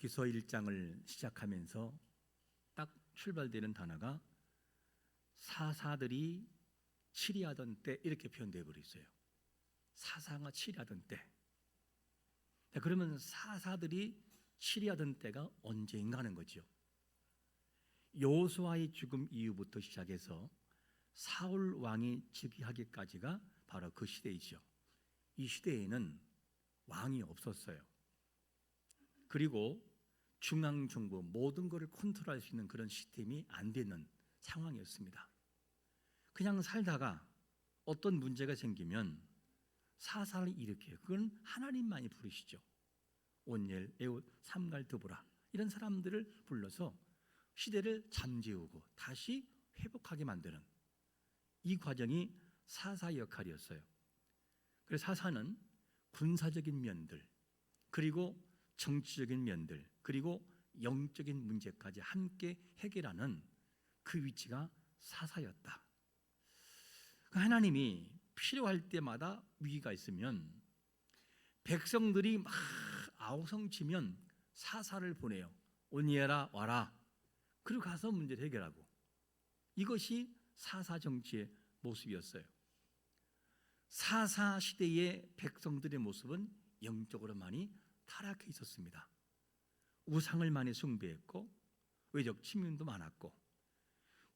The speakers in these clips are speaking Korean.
룻기서 1장을 시작하면서 딱 출발되는 단어가 사사들이 치리하던 때 이렇게 표현되어 버렸어요. 사사가 치리하던 때. 그러면 사사들이 치리하던 때가 언제인가 하는 거죠. 여호수아의 죽음 이후부터 시작해서 사울 왕이 즉위하기까지가 바로 그 시대이죠. 이 시대에는 왕이 없었어요. 그리고 중앙정부 모든 것을 컨트롤할 수 있는 그런 시스템이 안 되는 상황이었습니다. 그냥 살다가 어떤 문제가 생기면 사사를 일으켜요. 그건 하나님만이 부르시죠. 온열, 에웃, 삼갈, 드보라 이런 사람들을 불러서 시대를 잠재우고 다시 회복하게 만드는 이 과정이 사사의 역할이었어요. 그래서 사사는 군사적인 면들 그리고 정치적인 면들 그리고 영적인 문제까지 함께 해결하는 그 위치가 사사였다. 하나님이 필요할 때마다 위기가 있으면 백성들이 막 아우성치면 사사를 보내요. 오니에라 와라. 그리고 가서 문제를 해결하고. 이것이 사사 정치의 모습이었어요. 사사 시대의 백성들의 모습은 영적으로 많이 타락해 있었습니다. 우상을 많이 숭배했고 외적 침륜도 많았고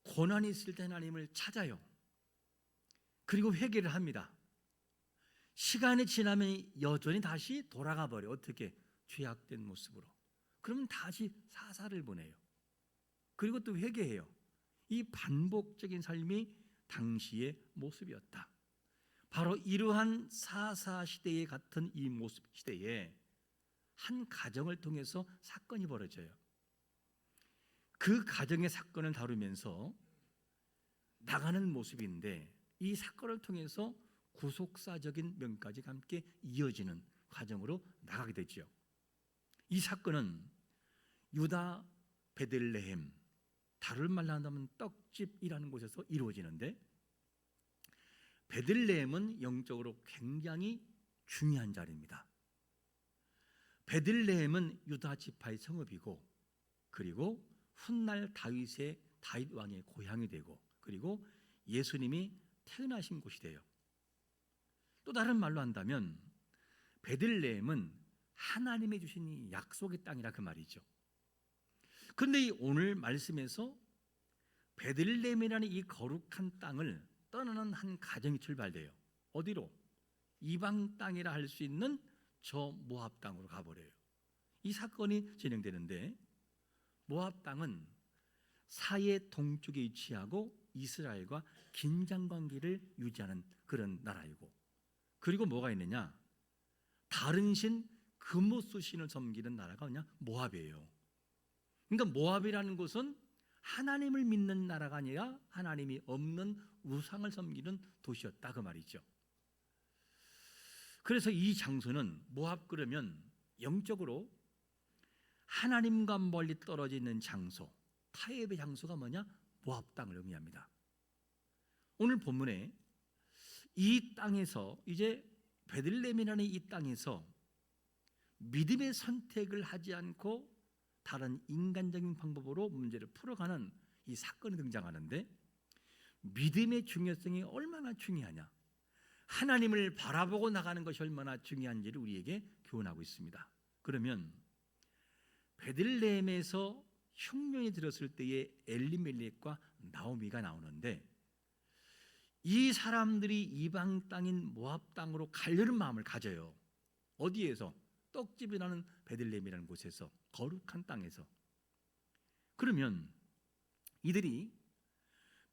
고난이 있을 때 하나님을 찾아요. 그리고 회개를 합니다. 시간이 지나면 여전히 다시 돌아가 버려. 어떻게? 죄악된 모습으로. 그러면 다시 사사를 보내요. 그리고 또 회개해요. 이 반복적인 삶이 당시의 모습이었다. 바로 이러한 사사 시대에 같은 이 모습 시대에 한 가정을 통해서 사건이 벌어져요. 그 가정의 사건을 다루면서 나가는 모습인데 이 사건을 통해서 구속사적인 면까지 함께 이어지는 과정으로 나가게 되죠. 이 사건은 유다 베들레헴, 다른 말로 한다면 떡집이라는 곳에서 이루어지는데 베들레헴은 영적으로 굉장히 중요한 자리입니다. 베들레헴은 유다 지파의 성읍이고 그리고 훗날 다윗 왕의 고향이 되고 그리고 예수님이 태어나신 곳이 돼요. 또 다른 말로 한다면 베들레헴은 하나님이 주신 이 약속의 땅이라 그 말이죠. 그런데 오늘 말씀에서 베들레헴이라는 이 거룩한 땅을 떠나는 한 가정이 출발돼요. 어디로? 이방 땅이라 할 수 있는 저 모압 땅으로 가버려요. 이 사건이 진행되는데 모압 땅은 사해 동쪽에 위치하고 이스라엘과 긴장관계를 유지하는 그런 나라이고 그리고 뭐가 있느냐? 다른 신 그모스 신을 섬기는 나라가 그냥 모압이에요. 그러니까 모압이라는 곳은 하나님을 믿는 나라가 아니라 하나님이 없는 우상을 섬기는 도시였다 그 말이죠. 그래서 이 장소는 모압 그러면 영적으로 하나님과 멀리 떨어져 있는 장소, 타협의 장소가 뭐냐? 모압 땅을 의미합니다. 오늘 본문에 이 땅에서 이제 베들레헴이라는 이 땅에서 믿음의 선택을 하지 않고 다른 인간적인 방법으로 문제를 풀어가는 이 사건이 등장하는데 믿음의 중요성이 얼마나 중요하냐, 하나님을 바라보고 나가는 것이 얼마나 중요한지를 우리에게 교훈하고 있습니다. 그러면 베들레헴에서 흉년이 들었을 때의 엘리멜렉과 나오미가 나오는데 이 사람들이 이방 땅인 모압 땅으로 가려는 마음을 가져요. 어디에서? 떡집이라는 베들레헴이라는 곳에서, 거룩한 땅에서. 그러면 이들이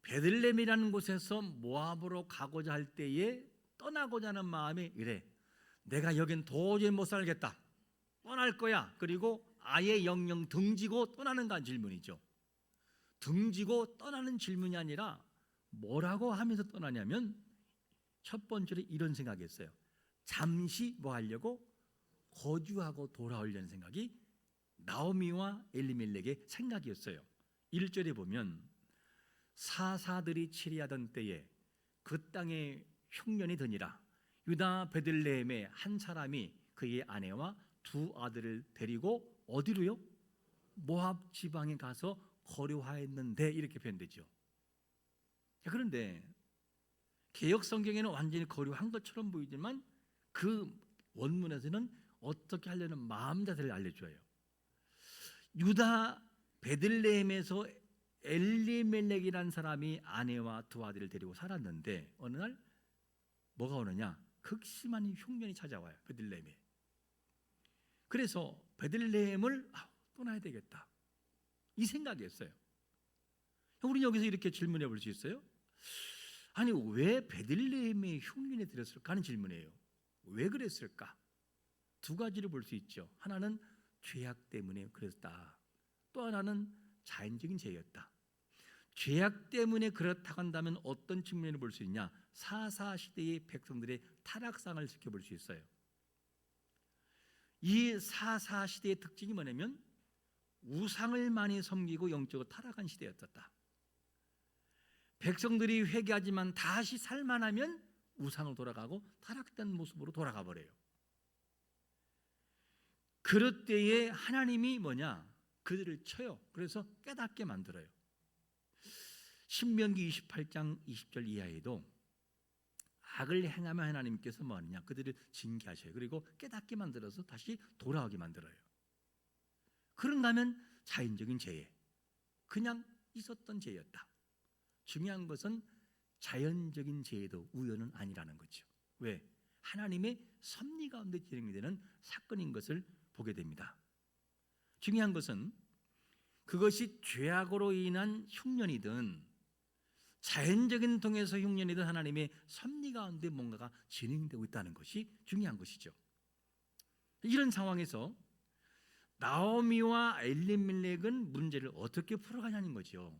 베들레헴이라는 곳에서 모압으로 가고자 할 때에 떠나고자 하는 마음이 이래, 내가 여긴 도저히 못 살겠다, 떠날 거야. 그리고 아예 영영 등지고 떠나는가 질문이죠. 등지고 떠나는 질문이 아니라 뭐라고 하면서 떠나냐면 첫 번째로 이런 생각이었어요. 잠시 뭐 하려고? 거주하고 돌아오려는 생각이 나오미와 엘리멜렉의 생각이었어요. 1절에 보면 사사들이 치리하던 때에 그 땅에 흉년이 드니라. 유다 베들레헴의 한 사람이 그의 아내와 두 아들을 데리고 어디로요? 모압 지방에 가서 거류하였는데 이렇게 표현되죠. 그런데 개역 성경에는 완전히 거류한 것처럼 보이지만 그 원문에서는 어떻게 하려는 마음 자세를 알려줘요. 유다 베들레헴에서 엘리멜렉이라는 사람이 아내와 두 아들을 데리고 살았는데 어느 날 뭐가 오느냐? 극심한 흉년이 찾아와요. 베들레헴에. 그래서 베들레헴을 떠나야 되겠다 이 생각이었어요. 우리는 여기서 이렇게 질문해 볼 수 있어요. 아니 왜 베들레헴에 흉년이 들었을까 하는 질문이에요. 왜 그랬을까? 두 가지를 볼 수 있죠. 하나는 죄악 때문에 그랬다. 또 하나는 자연적인 죄였다. 죄악 때문에 그렇다고 한다면 어떤 측면을 볼 수 있냐? 사사시대의 백성들의 타락상을 지켜볼 수 있어요. 이 사사시대의 특징이 뭐냐면 우상을 많이 섬기고 영적으로 타락한 시대였었다. 백성들이 회개하지만 다시 살만하면 우상으로 돌아가고 타락된 모습으로 돌아가 버려요. 그럴 때에 하나님이 뭐냐? 그들을 쳐요. 그래서 깨닫게 만들어요. 신명기 28장 20절 이하에도 악을 행하면 하나님께서 뭐 하느냐? 그들을 징계하셔요. 그리고 깨닫게 만들어서 다시 돌아오게 만들어요. 그런가 하면 자연적인 죄에 그냥 있었던 죄였다. 중요한 것은 자연적인 죄에도 우연은 아니라는 거죠. 왜? 하나님의 섭리 가운데 진행이 되는 사건인 것을 보게 됩니다. 중요한 것은 그것이 죄악으로 인한 흉년이든 자연적인 통해서 흉년이든 하나님의 섭리 가운데 뭔가가 진행되고 있다는 것이 중요한 것이죠. 이런 상황에서 나오미와 엘리멜렉은 문제를 어떻게 풀어가냐는 거죠.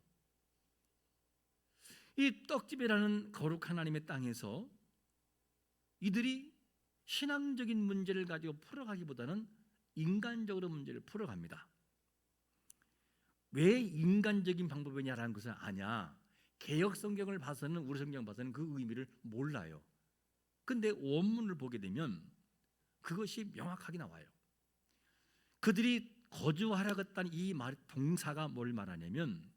이 떡집이라는 거룩한 하나님의 땅에서 이들이 신앙적인 문제를 가지고 풀어가기보다는 인간적으로 문제를 풀어갑니다. 왜 인간적인 방법이냐라는 것을 아냐? 개역 성경을 봐서는 우리 성경 봐서는 그 의미를 몰라요. 근데 원문을 보게 되면 그것이 명확하게 나와요. 그들이 거주하라겠다는 이 말 동사가 뭘 말하냐면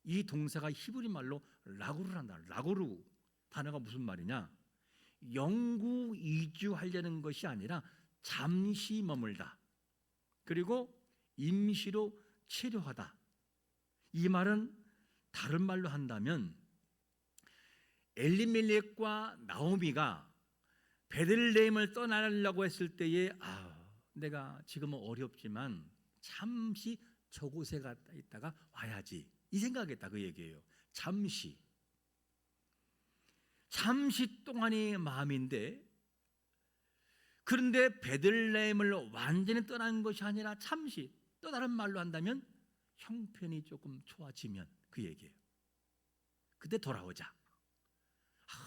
이 동사가 히브리 말로 라구를 한다. 라구루 단어가 무슨 말이냐? 영구 이주하려는 것이 아니라 잠시 머물다. 그리고 임시로 체류하다. 이 말은 다른 말로 한다면 엘리멜렉과 나오미가 베들레헴을 떠나려고 했을 때에 내가 지금은 어렵지만 잠시 저곳에 갔다 있다가 와야지 이 생각했다 그 얘기예요. 잠시 동안의 마음인데 그런데 베들레헴을 완전히 떠나는 것이 아니라 잠시 또 다른 말로 한다면 형편이 조금 좋아지면 그 얘기예요. 그때 돌아오자.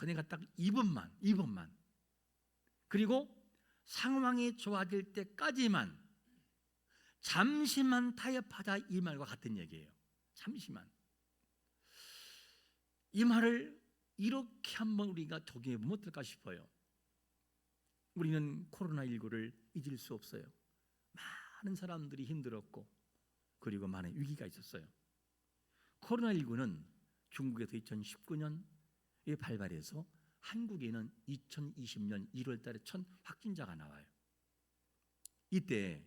내가 딱 2분만 그리고 상황이 좋아질 때까지만 잠시만 타협하자 이 말과 같은 얘기예요. 잠시만. 이 말을 이렇게 한번 우리가 적용해 보면 어떨까 싶어요. 우리는 코로나19를 잊을 수 없어요. 많은 사람들이 힘들었고 그리고 많은 위기가 있었어요. 코로나19는 중국에서 2019년에 발발해서 한국에는 2020년 1월 달에 첫 확진자가 나와요. 이때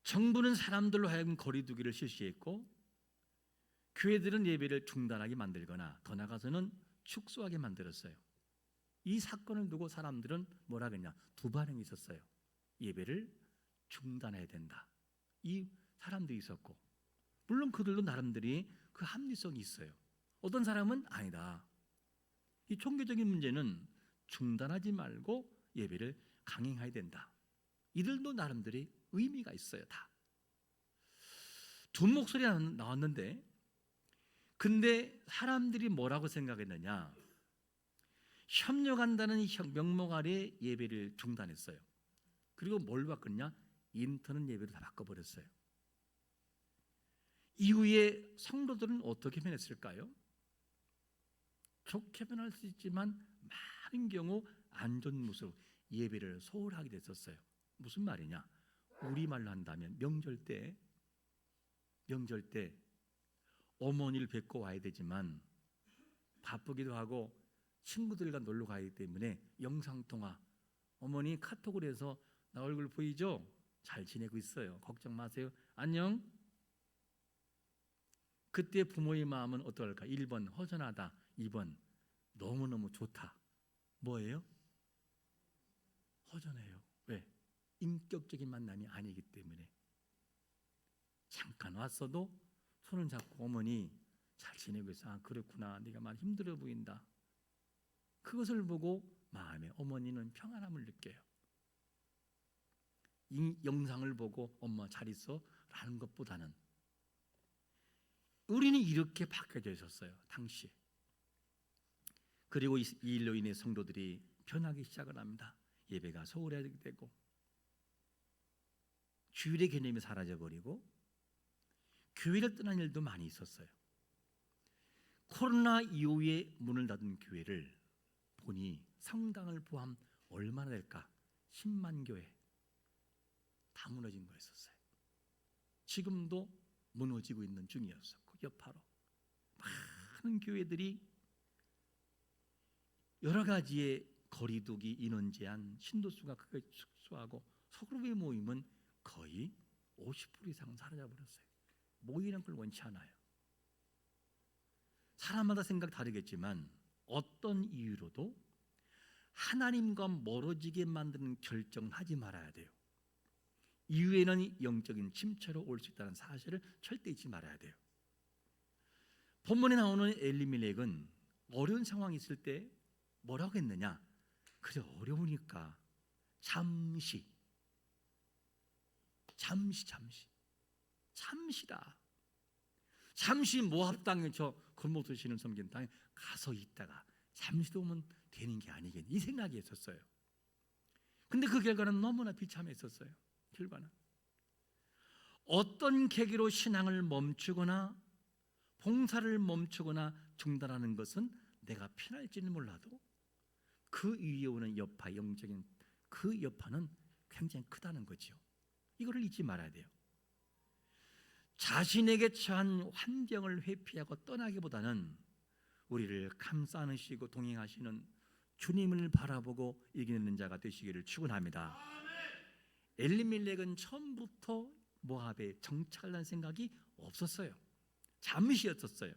정부는 사람들로 하여금 거리두기를 실시했고 교회들은 예배를 중단하게 만들거나 더 나아가서는 축소하게 만들었어요. 이 사건을 두고 사람들은 뭐라 그러냐? 두 반응이 있었어요. 예배를 중단해야 된다. 이 사람들이 있었고 물론 그들도 나름대로 그 합리성이 있어요. 어떤 사람은 아니다. 이 종교적인 문제는 중단하지 말고 예배를 강행해야 된다. 이들도 나름대로 의미가 있어요. 다. 두 목소리가 나왔는데 근데 사람들이 뭐라고 생각했느냐? 협력한다는 명목 아래 예배를 중단했어요. 그리고 뭘 바꿨냐? 인터넷 예배로 다 바꿔버렸어요. 이후에 성도들은 어떻게 변했을까요? 좋게 변할 수 있지만 많은 경우 안 좋은 모습 예배를 소홀하게 됐었어요. 무슨 말이냐? 우리말로 한다면 명절 때 어머니를 뵙고 와야 되지만 바쁘기도 하고 친구들과 놀러 가기 때문에 영상통화, 어머니 카톡을 해서 나 얼굴 보이죠? 잘 지내고 있어요. 걱정 마세요. 안녕. 그때 부모의 마음은 어떨까? 1번 허전하다, 2번 너무너무 좋다. 뭐예요? 허전해요. 왜? 인격적인 만남이 아니기 때문에. 잠깐 왔어도 손을 잡고 어머니 잘 지내고 있어. 아, 그렇구나. 네가 많이 힘들어 보인다. 그것을 보고 마음에 어머니는 평안함을 느껴요. 이 영상을 보고 엄마 잘 있어? 라는 것보다는 우리는 이렇게 바뀌어져 있었어요. 당시에. 그리고 이 일로 인해 성도들이 변하기 시작을 합니다. 예배가 소홀하게 되고 주일의 개념이 사라져버리고 교회를 떠난 일도 많이 있었어요. 코로나 이후에 문을 닫은 교회를 보니 성당을 포함 얼마나 될까? 10만 교회 다 무너진 거였었어요. 지금도 무너지고 있는 중이었었고 여파로 많은 교회들이 여러 가지의 거리두기, 인원 제한, 신도수가 크게 축소하고 소그룹의 모임은 거의 50% 이상 사라져버렸어요. 모이는 걸 원치 않아요. 사람마다 생각 다르겠지만 어떤 이유로도 하나님과 멀어지게 만드는 결정을 하지 말아야 돼요. 이후에는 영적인 침체로 올 수 있다는 사실을 절대 잊지 말아야 돼요. 본문에 나오는 엘리멜렉은 어려운 상황이 있을 때 뭐라고 했느냐? 그래, 어려우니까 잠시다. 잠시 모압 땅에 저 골목 도시는 섬기는 땅에 가서 있다가 잠시도 오면 되는 게 아니겠니? 이 생각이 있었어요. 근데 그 결과는 너무나 비참했었어요. 결과는 어떤 계기로 신앙을 멈추거나 봉사를 멈추거나 중단하는 것은 내가 편할지는 몰라도 그 위에 오는 여파, 영적인 그 여파는 굉장히 크다는 거죠. 이거를 잊지 말아야 돼요. 자신에게 처한 환경을 회피하고 떠나기보다는 우리를 감싸 안으시고 동행하시는 주님을 바라보고 이기는 자가 되시기를 축원합니다. 엘리멜렉은 처음부터 모압에 정착하려는 생각이 없었어요. 잠시였었어요.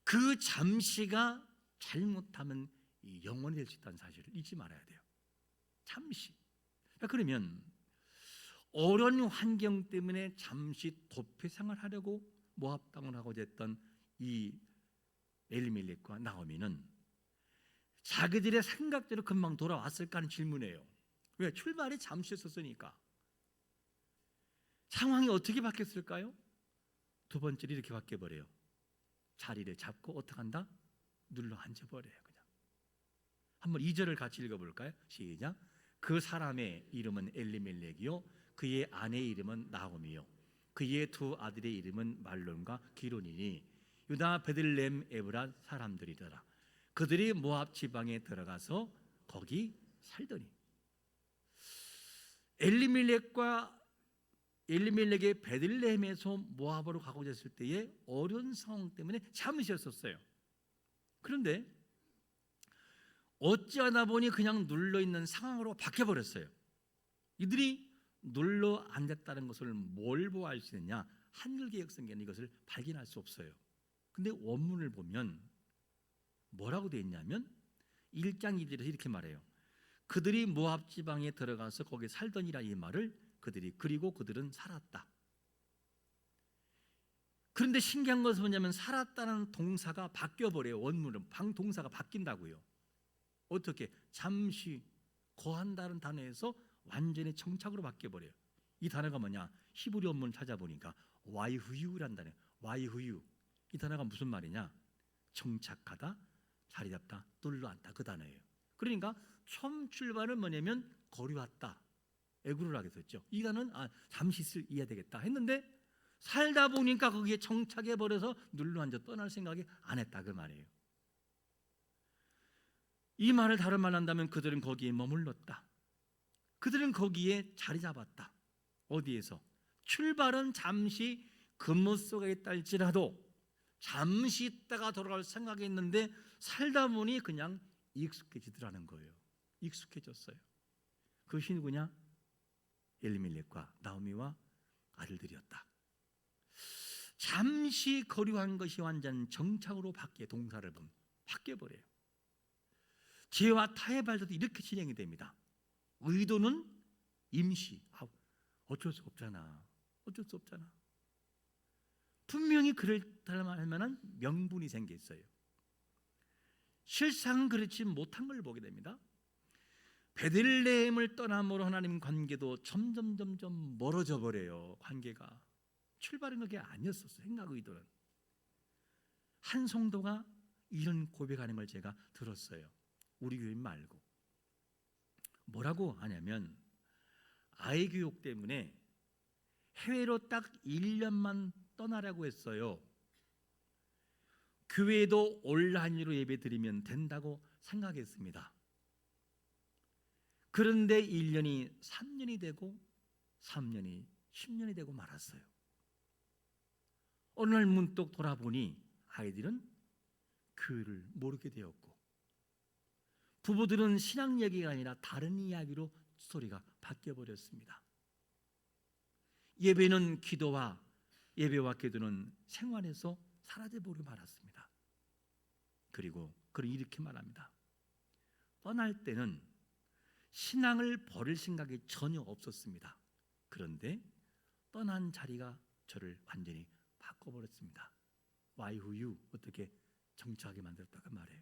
그 잠시가 잘못하면 영원히 될 수 있다는 사실을 잊지 말아야 돼요. 잠시. 그러면 어려운 환경 때문에 잠시 도피 생활하려고 모압 땅을 하고 됐던 이 엘리멜렉과 나오미는 자기들의 생각대로 금방 돌아왔을까 하는 질문이에요. 왜? 출발이 잠시였었으니까. 상황이 어떻게 바뀌었을까요? 두 번째로 이렇게 바뀌어버려요. 자리를 잡고 어떻게 한다? 눌러 앉아버려요. 그냥. 한번 2절을 같이 읽어볼까요? 시작. 그 사람의 이름은 엘리멜렉이요 그의 아내의 이름은 나오미요 그의 두 아들의 이름은 말론과 기론이니 유다 베들레헴 에브라 사람들이더라. 그들이 모압 지방에 들어가서 거기 살더니. 엘리멜렉의 베들레헴에서 모압으로 가고 있을 때의 어려운 상황 때문에 잠시였었어요. 그런데 어찌하다 보니 그냥 눌러있는 상황으로 바뀌어버렸어요. 이들이 눌러 앉았다는 것을 뭘 보아 알 수 있느냐? 한글개역 성경은 이것을 발견할 수 없어요. 근데 원문을 보면 뭐라고 되어 있냐면 1장 2절에서 이렇게 말해요. 그들이 모압 지방에 들어가서 거기 살더니라 이 말을 그리고 그들은 살았다. 그런데 신기한 것은 뭐냐면 살았다는 동사가 바뀌어버려요. 원문은 방동사가 바뀐다고요. 어떻게? 잠시, 거한다는 단어에서 완전히 정착으로 바뀌어버려요. 이 단어가 뭐냐? 히브리 원문을 찾아보니까 와이후유라는 단어예요. 와이후유. 이 단어가 무슨 말이냐? 정착하다, 자리 잡다, 눌러 앉다 그 단어예요. 그러니까 처음 출발은 뭐냐면 거리왔다, 에구를 하게 됐죠. 이 단어는 잠시 이해해야 되겠다 했는데 살다 보니까 거기에 정착해버려서 눌러 앉아 떠날 생각이 안 했다 그 말이에요. 이 말을 다른 말로 한다면 그들은 거기에 머물렀다. 그들은 거기에 자리 잡았다. 어디에서? 출발은 잠시 근무 속에 있다 할지라도 잠시 있다가 돌아갈 생각이 있는데 살다 보니 그냥 익숙해지더라는 거예요. 익숙해졌어요. 그것이 누구냐? 엘리멜렉과 나오미와 아들들이었다. 잠시 거류한 것이 완전 정착으로 동사를 보면 바뀌어버려요. 죄와 타의 발도도 이렇게 진행이 됩니다. 의도는 임시. 어쩔 수 없잖아. 어쩔 수 없잖아. 분명히 그럴 만한 명분이 생겼어요. 실상 그렇지 못한 걸 보게 됩니다. 베들레헴을 떠남으로 하나님 관계도 점점 멀어져 버려요. 관계가 출발은 그게 아니었었어요. 생각 의도는. 한 성도가 이런 고백하는 걸 제가 들었어요. 우리 교인 말고. 뭐라고 하냐면 아이 교육 때문에 해외로 딱 1년만 떠나라고 했어요. 교회도 온라인으로 예배 드리면 된다고 생각했습니다. 그런데 1년이 3년이 되고 3년이 10년이 되고 말았어요. 어느 날 문득 돌아보니 아이들은 교회를 모르게 되었고 부부들은 신앙 얘기가 아니라 다른 이야기로 스토리가 바뀌어버렸습니다. 예배는 기도와 예배와 기도는 생활에서 사라져버리고 말았습니다. 그리고 그는 이렇게 말합니다. 떠날 때는 신앙을 버릴 생각이 전혀 없었습니다. 그런데 떠난 자리가 저를 완전히 바꿔버렸습니다. Why who you? 어떻게 정착하게 만들었다가 말해요.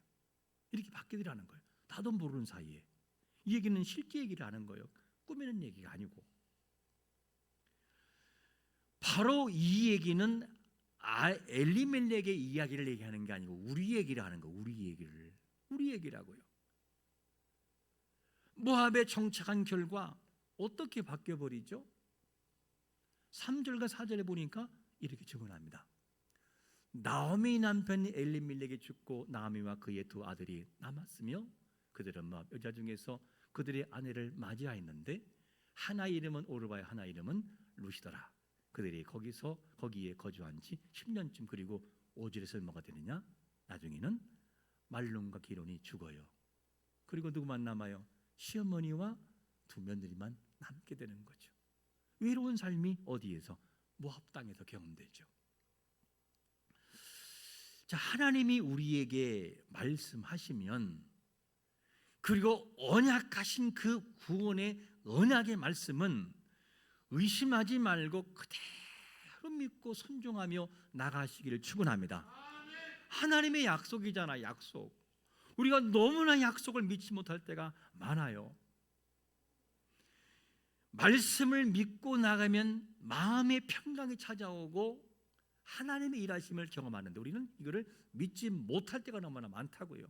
이렇게 바뀌더라는 거예요. 나도 모르는 사이에. 이 얘기는 실제 얘기를 하는 거예요. 꾸미는 얘기가 아니고. 바로 이 얘기는 엘리멜렉의 이야기를 얘기하는 게 아니고 우리 얘기를 하는 거예요. 우리 얘기라고요. 모압에 정착한 결과 어떻게 바뀌어버리죠? 3절과 4절에 보니까 이렇게 증언합니다. 나오미 남편 엘리멜렉이 죽고 나오미와 그의 두 아들이 남았으며 그들은 모압 여자 중에서 그들의 아내를 맞이하였는데 하나 이름은 오르바야 하나 이름은 루시더라. 그들이 거기에 거주한 지 10년쯤 그리고 5절에서 뭐가 되느냐? 나중에는 말론과 기론이 죽어요. 그리고 누구만 남아요? 시어머니와 두 며느리만 남게 되는 거죠. 외로운 삶이 어디에서? 모압 땅에서 경험되죠. 자, 하나님이 우리에게 말씀하시면 그리고 언약하신 그 구원의 언약의 말씀은 의심하지 말고 그대로 믿고 순종하며 나가시기를 축원합니다. 하나님의 약속이잖아. 약속. 우리가 너무나 약속을 믿지 못할 때가 많아요. 말씀을 믿고 나가면 마음의 평강이 찾아오고 하나님의 일하심을 경험하는데 우리는 이거를 믿지 못할 때가 너무나 많다고요.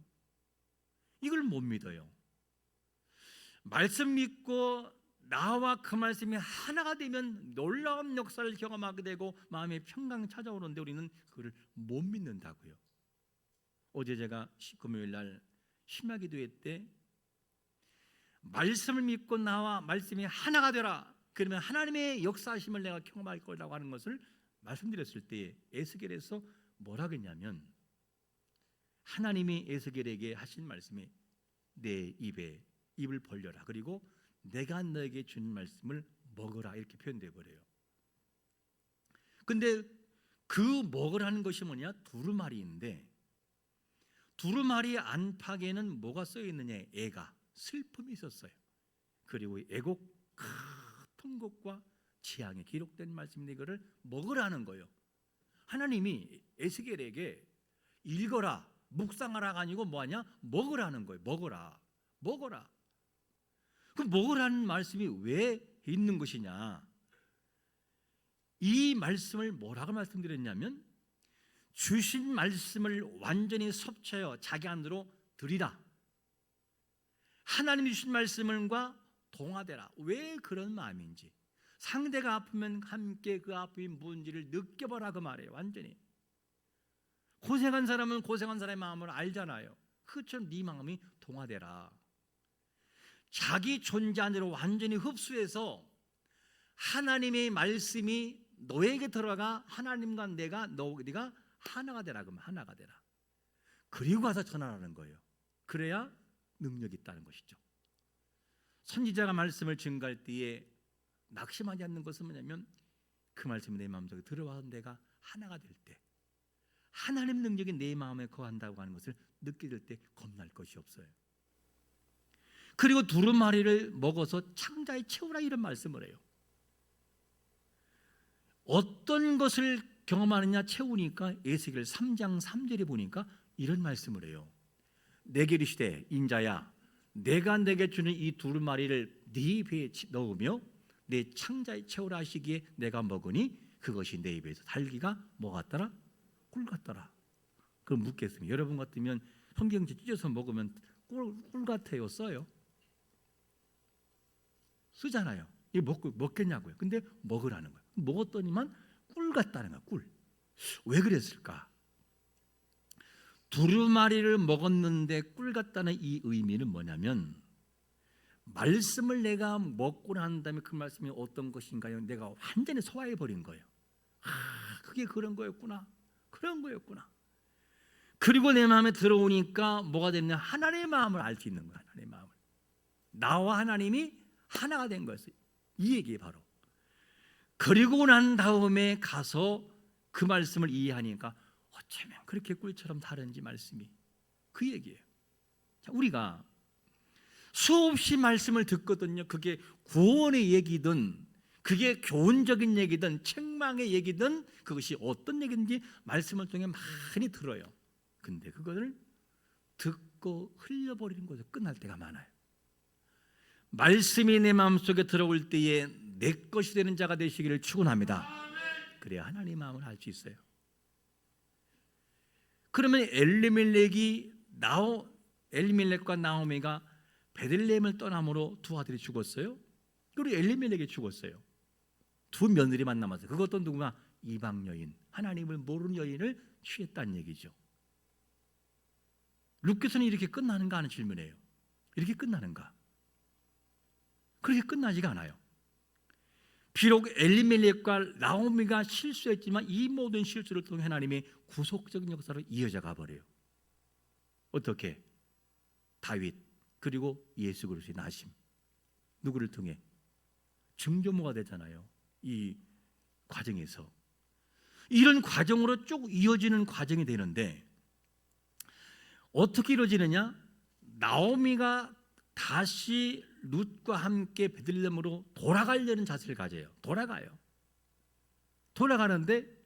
이걸 못 믿어요. 말씀 믿고 나와 그 말씀이 하나가 되면 놀라운 역사를 경험하게 되고 마음의 평강이 찾아오는데 우리는 그걸 못 믿는다고요. 어제 제가 금요일 날 심야기도회 때 말씀을 믿고 나와 말씀이 하나가 되라. 그러면 하나님의 역사하심을 내가 경험할 거라고 하는 것을 말씀드렸을 때 에스겔에서 뭐라고 했냐면 하나님이 에스겔에게 하신 말씀이 내 입을 벌려라. 그리고 내가 너에게 준 말씀을 먹으라. 이렇게 표현되어 버려요. 근데 그 먹으라는 것이 뭐냐? 두루마리인데 두루마리 안팎에는 뭐가 쓰여 있느냐? 애가 슬픔이 있었어요. 그리고 애곡 큰 곡과 재앙이 기록된 말씀인데 이거를 먹으라는 거예요. 하나님이 에스겔에게 읽어라, 묵상하라가 아니고 뭐하냐? 먹으라는 거예요. 먹어라. 그 먹으라는 말씀이 왜 있는 것이냐? 이 말씀을 뭐라고 말씀드렸냐면 주신 말씀을 완전히 섭취하여 자기 안으로 들이라. 하나님이 주신 말씀과 동화되라. 왜 그런 마음인지, 상대가 아프면 함께 그 아픔이 뭔지를 느껴보라 그 말이에요. 완전히 고생한 사람은 고생한 사람의 마음을 알잖아요. 그처럼 네 마음이 동화되라. 자기 존재 안으로 완전히 흡수해서 하나님의 말씀이 너에게 들어가 하나님과 네가 하나가 되라. 그러면 하나가 되라. 그리고 가서 전하라는 거예요. 그래야 능력이 있다는 것이죠. 선지자가 말씀을 증거할 때에 낙심하지 않는 것은 뭐냐면 그 말씀이 내 마음속에 들어와서 내가 하나가 될 때, 하나님 능력이 내 마음에 거한다고 하는 것을 느끼게 될 때 겁날 것이 없어요. 그리고 두루마리를 먹어서 창자에 채우라 이런 말씀을 해요. 어떤 것을 경험하느냐 채우니까 에스겔 3장 3절에 보니까 이런 말씀을 해요. 내게 이르시되 인자야 내가 내게 주는 이 두루마리를 네 배에 넣으며 내 창자에 채우라 하시기에 내가 먹으니 그것이 내 입에서 달기가 뭐 같더라? 꿀 같더라. 그럼 묻겠습니다. 여러분 같으면 성경책 찢어서 먹으면 꿀 같아요? 써요? 쓰잖아요. 이거 먹겠냐고요. 근데 먹으라는 거예요. 먹었더니만 꿀 같다는 거예요. 꿀. 왜 그랬을까? 두루마리를 먹었는데 꿀 같다는 이 의미는 뭐냐면 말씀을 내가 먹고 난 다음에 그 말씀이 어떤 것인가요? 내가 완전히 소화해 버린 거예요. 그게 그런 거였구나. 그런 거였구나. 그리고 내 마음에 들어오니까 뭐가 됐냐? 하나님의 마음을 알 수 있는 거예요. 하나님의 마음을. 나와 하나님이 하나가 된 거였어요. 이 얘기에 바로. 그리고 난 다음에 가서 그 말씀을 이해하니까 어쩌면 그렇게 꿀처럼 다른지 말씀이 그 얘기예요. 자, 우리가 수없이 말씀을 듣거든요. 그게 구원의 얘기든 그게 교훈적인 얘기든 책망의 얘기든 그것이 어떤 얘기인지 말씀을 통해 많이 들어요. 근데 그것을 듣고 흘려버리는 것에서 끝날 때가 많아요. 말씀이 내 마음속에 들어올 때에 내 것이 되는 자가 되시기를 축원합니다. 그래야 하나님의 마음을 알 수 있어요. 그러면 엘리멜렉과 나오미가 베들레헴을 떠남으로 두 아들이 죽었어요. 그리고 엘리멜렉이 죽었어요. 두 며느리만 남았어요. 그것도 누구나 이방 여인, 하나님을 모르는 여인을 취했다는 얘기죠. 룻기서는 이렇게 끝나는가 하는 질문이에요. 이렇게 끝나는가? 그렇게 끝나지가 않아요. 비록 엘리멜렉과 나오미가 실수했지만 이 모든 실수를 통해 하나님의 구속적인 역사로 이어져 가버려요. 어떻게? 다윗 그리고 예수 그리스도의 나심. 누구를 통해? 증조모가 되잖아요. 이 과정에서. 이런 과정으로 쭉 이어지는 과정이 되는데 어떻게 이루어지느냐? 나오미가 다시 룻과 함께 베들레헴으로 돌아가려는 자세를 가져요. 돌아가는데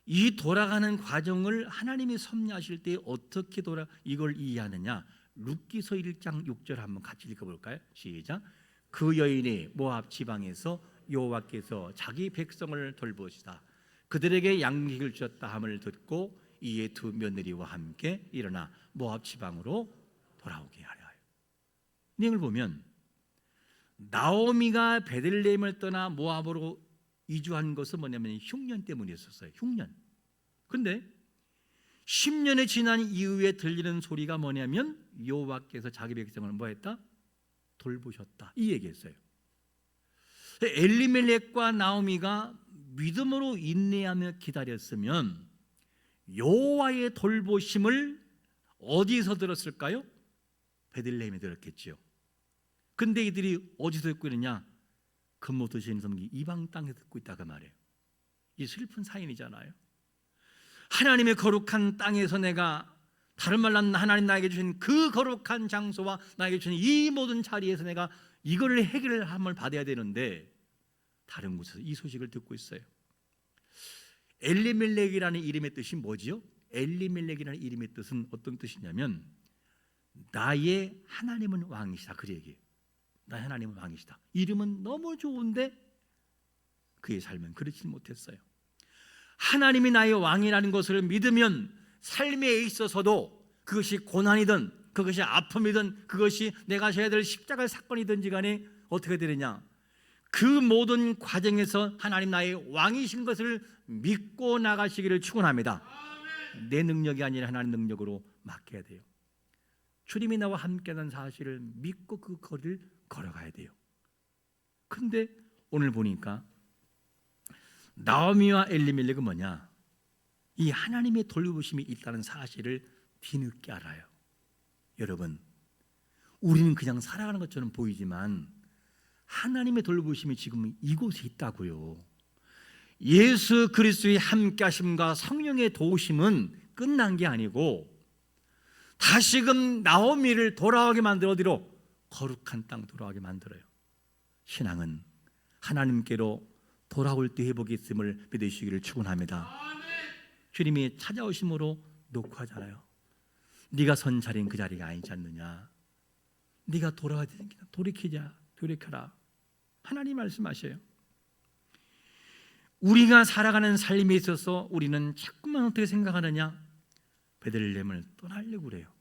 이 돌아가는 과정을 하나님이 섭리하실 때 어떻게 이걸 이해하느냐? 룻기서 1장 6절 한번 같이 읽어볼까요? 시작. 그 여인이 모압 지방에서 여호와께서 자기 백성을 돌보시다 그들에게 양식을 주셨다 함을 듣고 이에 두 며느리와 함께 일어나 모압 지방으로 돌아오게 하려 하여. 내용을 보면 나오미가 베들레헴을 떠나 모압으로 이주한 것은 뭐냐면 흉년 때문이었어요. 흉년. 근데 10년이 지난 이후에 들리는 소리가 뭐냐면 여호와께서 자기 백성을 뭐했다? 돌보셨다. 이 얘기했어요. 엘리멜렉과 나오미가 믿음으로 인내하며 기다렸으면 여호와의 돌보심을 어디서 들었을까요? 베들레헴에 들었겠지요. 근데 이들이 어디서 듣고 있느냐? 금모토신 섬기 이방 땅에 듣고 있다가 말이에요. 이 슬픈 사연이잖아요. 하나님의 거룩한 땅에서 내가 다른 말로 하나님 나에게 주신 그 거룩한 장소와 나에게 주신 이 모든 자리에서 내가 이거를 해결함을 받아야 되는데 다른 곳에서 이 소식을 듣고 있어요. 엘리멜렉이라는 이름의 뜻이 뭐지요? 엘리멜렉이라는 이름의 뜻은 어떤 뜻이냐면 나의 하나님은 왕이시다. 그 얘기예요. 나의 하나님은 왕이시다. 이름은 너무 좋은데 그의 삶은 그렇지 못했어요. 하나님이 나의 왕이라는 것을 믿으면 삶에 있어서도 그것이 고난이든 그것이 아픔이든 그것이 내가 져야 될 십자가 사건이든지 간에 어떻게 되느냐? 그 모든 과정에서 하나님 나의 왕이신 것을 믿고 나가시기를 축원합니다. 내 능력이 아니라 하나님 능력으로 맡겨야 돼요. 주님이 나와 함께하는 사실을 믿고 그 거리를 걸어가야 돼요. 근데 오늘 보니까 나오미와 엘리멜렉은 뭐냐? 이 하나님의 돌보심이 있다는 사실을 뒤늦게 알아요. 여러분, 우리는 그냥 살아가는 것처럼 보이지만 하나님의 돌보심이 지금 이곳에 있다고요. 예수 그리스도의 함께하심과 성령의 도우심은 끝난 게 아니고 다시금 나오미를 돌아오게 만들어 어디로? 거룩한 땅 돌아오게 만들어요. 신앙은 하나님께로 돌아올 때 회복이 있음을 믿으시기를 축원합니다. 주님이 찾아오심으로 녹화하잖아요. 네가 선 자리는 그 자리가 아니지 않느냐. 네가 돌아와야 되니까 돌이켜라. 하나님 말씀하셔요. 우리가 살아가는 삶에 있어서 우리는 자꾸만 어떻게 생각하느냐? 베들레헴을 떠나려고 그래요.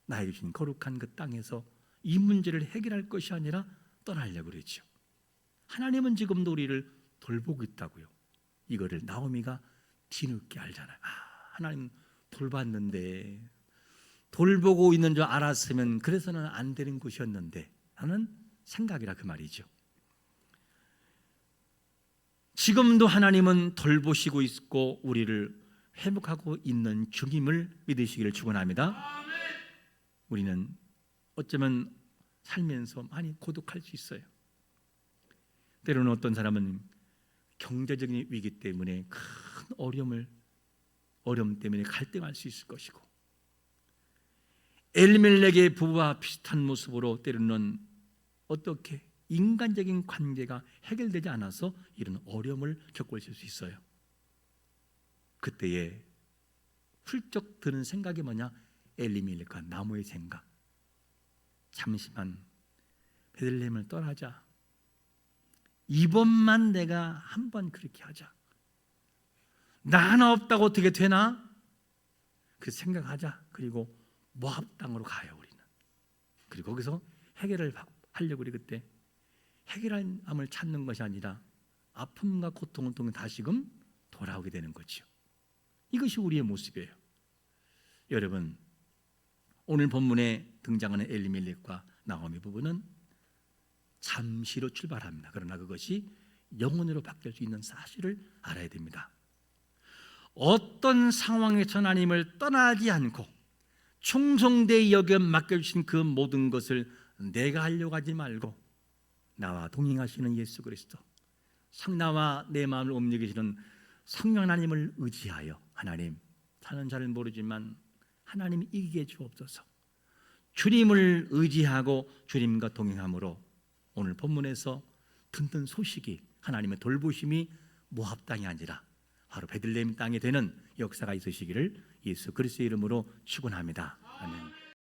나에게 주신 거룩한 그 땅에서 이 문제를 해결할 것이 아니라 떠나려고 그러죠. 하나님은 지금도 우리를 돌보고 있다고요. 이거를 나오미가 뒤늦게 알잖아요. 하나님 돌봤는데, 돌보고 있는 줄 알았으면 그래서는 안 되는 곳이었는데 하는 생각이라 그 말이죠. 지금도 하나님은 돌보시고 있고 우리를 회복하고 있는 중임을 믿으시기를 축원합니다. 우리는 어쩌면 살면서 많이 고독할 수 있어요. 때로는 어떤 사람은 경제적인 위기 때문에 큰 어려움 때문에 갈등할 수 있을 것이고, 엘리멜렉의 부부와 비슷한 모습으로 때로는 어떻게 인간적인 관계가 해결되지 않아서 이런 어려움을 겪고 있을 수 있어요. 그때에 훌쩍 드는 생각이 뭐냐? 엘리멜렉과 나무의 생각. 잠시만 베들레헴을 떠나자. 이번만 내가 한번 그렇게 하자. 나 하나 없다고 어떻게 되나? 그 생각하자. 그리고 모압 땅으로 가요. 우리는. 그리고 거기서 해결을 하려고 우리 그때 해결함을 찾는 것이 아니라 아픔과 고통을 통해 다시금 돌아오게 되는 거죠. 이것이 우리의 모습이에요. 여러분, 오늘 본문에 등장하는 엘리멜렉과 나오미 부부는 잠시로 출발합니다. 그러나 그것이 영원으로 바뀔 수 있는 사실을 알아야 됩니다. 어떤 상황에서 하나님을 떠나지 않고 충성되이 여겨 맡겨주신 그 모든 것을 내가 하려고 하지 말고 나와 동행하시는 예수 그리스도, 성나와 내 마음을 움직이시는 성령 하나님을 의지하여, 하나님, 나는 잘 모르지만 하나님 이기게 주옵소서. 주님을 의지하고 주님과 동행함으로 오늘 본문에서 듣는 소식이 하나님의 돌보심이 모압 땅이 아니라 바로 베들레헴 땅이 되는 역사가 있으시기를 예수 그리스도의 이름으로 축원합니다. 아멘.